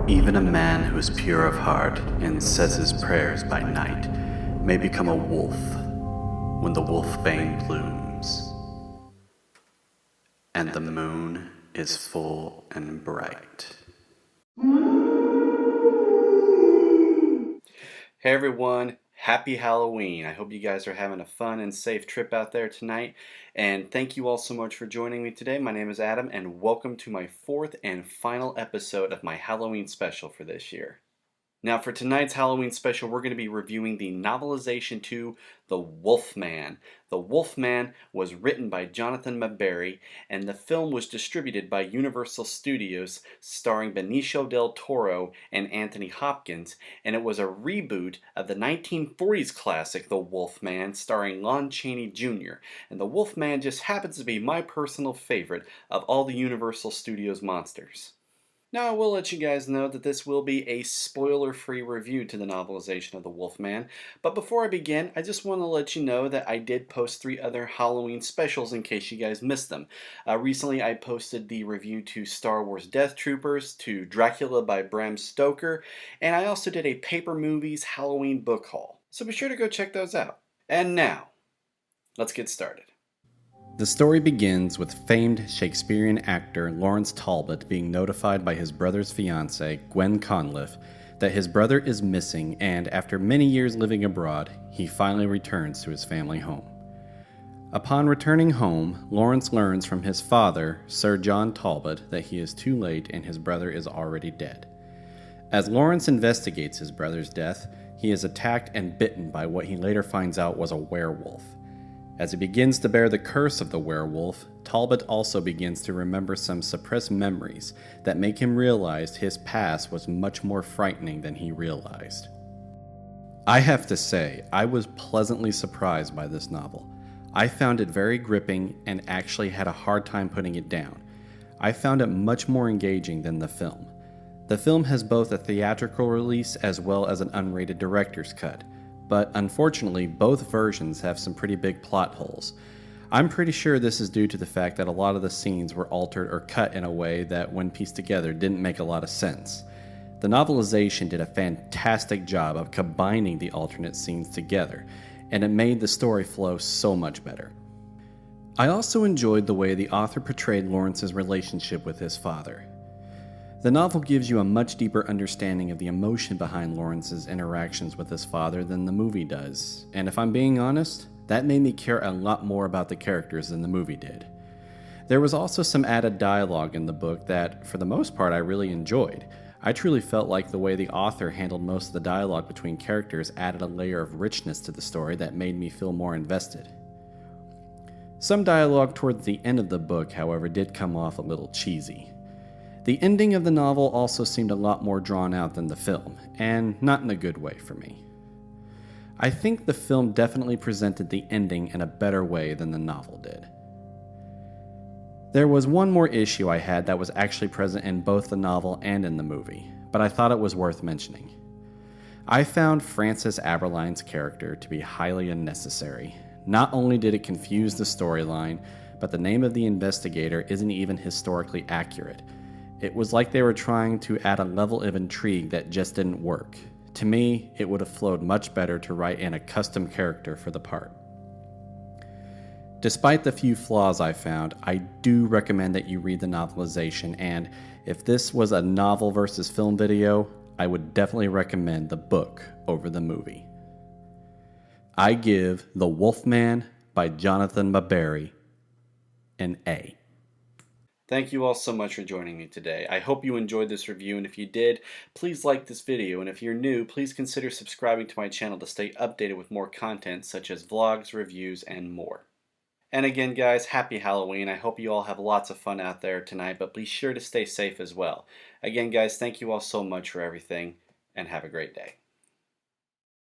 Even a man who is pure of heart and says his prayers by night may become a wolf when the wolfbane blooms and the moon is full and bright. Hey everyone, happy Halloween. I hope you guys are having a fun and safe trip out there tonight. And thank you all so much for joining me today. My name is Adam and welcome to my fourth and final episode of my Halloween special for this year. Now for tonight's Halloween special, we're going to be reviewing the novelization to The Wolfman. The Wolfman was written by Jonathan Maberry, and the film was distributed by Universal Studios, starring Benicio del Toro and Anthony Hopkins, and it was a reboot of the 1940s classic The Wolfman, starring Lon Chaney Jr., and The Wolfman just happens to be my personal favorite of all the Universal Studios monsters. Now I will let you guys know that this will be a spoiler-free review to the novelization of The Wolfman, but before I begin, I just want to let you know that I did post 3 other Halloween specials in case you guys missed them. Recently I posted the review to Star Wars Death Troopers, to Dracula by Bram Stoker, and I also did a Paper Movies Halloween book haul, so be sure to go check those out. And now, let's get started. The story begins with famed Shakespearean actor Lawrence Talbot being notified by his brother's fiancée, Gwen Conliffe, that his brother is missing, and after many years living abroad, he finally returns to his family home. Upon returning home, Lawrence learns from his father, Sir John Talbot, that he is too late and his brother is already dead. As Lawrence investigates his brother's death, he is attacked and bitten by what he later finds out was a werewolf. As he begins to bear the curse of the werewolf, Talbot also begins to remember some suppressed memories that make him realize his past was much more frightening than he realized. I have to say, I was pleasantly surprised by this novel. I found it very gripping and actually had a hard time putting it down. I found it much more engaging than the film. The film has both a theatrical release as well as an unrated director's cut. But unfortunately, both versions have some pretty big plot holes. I'm pretty sure this is due to the fact that a lot of the scenes were altered or cut in a way that, when pieced together, didn't make a lot of sense. The novelization did a fantastic job of combining the alternate scenes together, and it made the story flow so much better. I also enjoyed the way the author portrayed Lawrence's relationship with his father. The novel gives you a much deeper understanding of the emotion behind Lawrence's interactions with his father than the movie does, and if I'm being honest, that made me care a lot more about the characters than the movie did. There was also some added dialogue in the book that, for the most part, I really enjoyed. I truly felt like the way the author handled most of the dialogue between characters added a layer of richness to the story that made me feel more invested. Some dialogue towards the end of the book, however, did come off a little cheesy. The ending of the novel also seemed a lot more drawn out than the film, and not in a good way for me. I think the film definitely presented the ending in a better way than the novel did. There was one more issue I had that was actually present in both the novel and in the movie, but I thought it was worth mentioning. I found Frances Aberline's character to be highly unnecessary. Not only did it confuse the storyline, but the name of the investigator isn't even historically accurate. It was like they were trying to add a level of intrigue that just didn't work. To me, it would have flowed much better to write in a custom character for the part. Despite the few flaws I found, I do recommend that you read the novelization, and if this was a novel versus film video, I would definitely recommend the book over the movie. I give The Wolfman by Jonathan Maberry an A. Thank you all so much for joining me today. I hope you enjoyed this review, and if you did, please like this video, and if you're new, please consider subscribing to my channel to stay updated with more content such as vlogs, reviews, and more. And again guys, happy Halloween. I hope you all have lots of fun out there tonight, but be sure to stay safe as well. Again guys, thank you all so much for everything, and have a great day.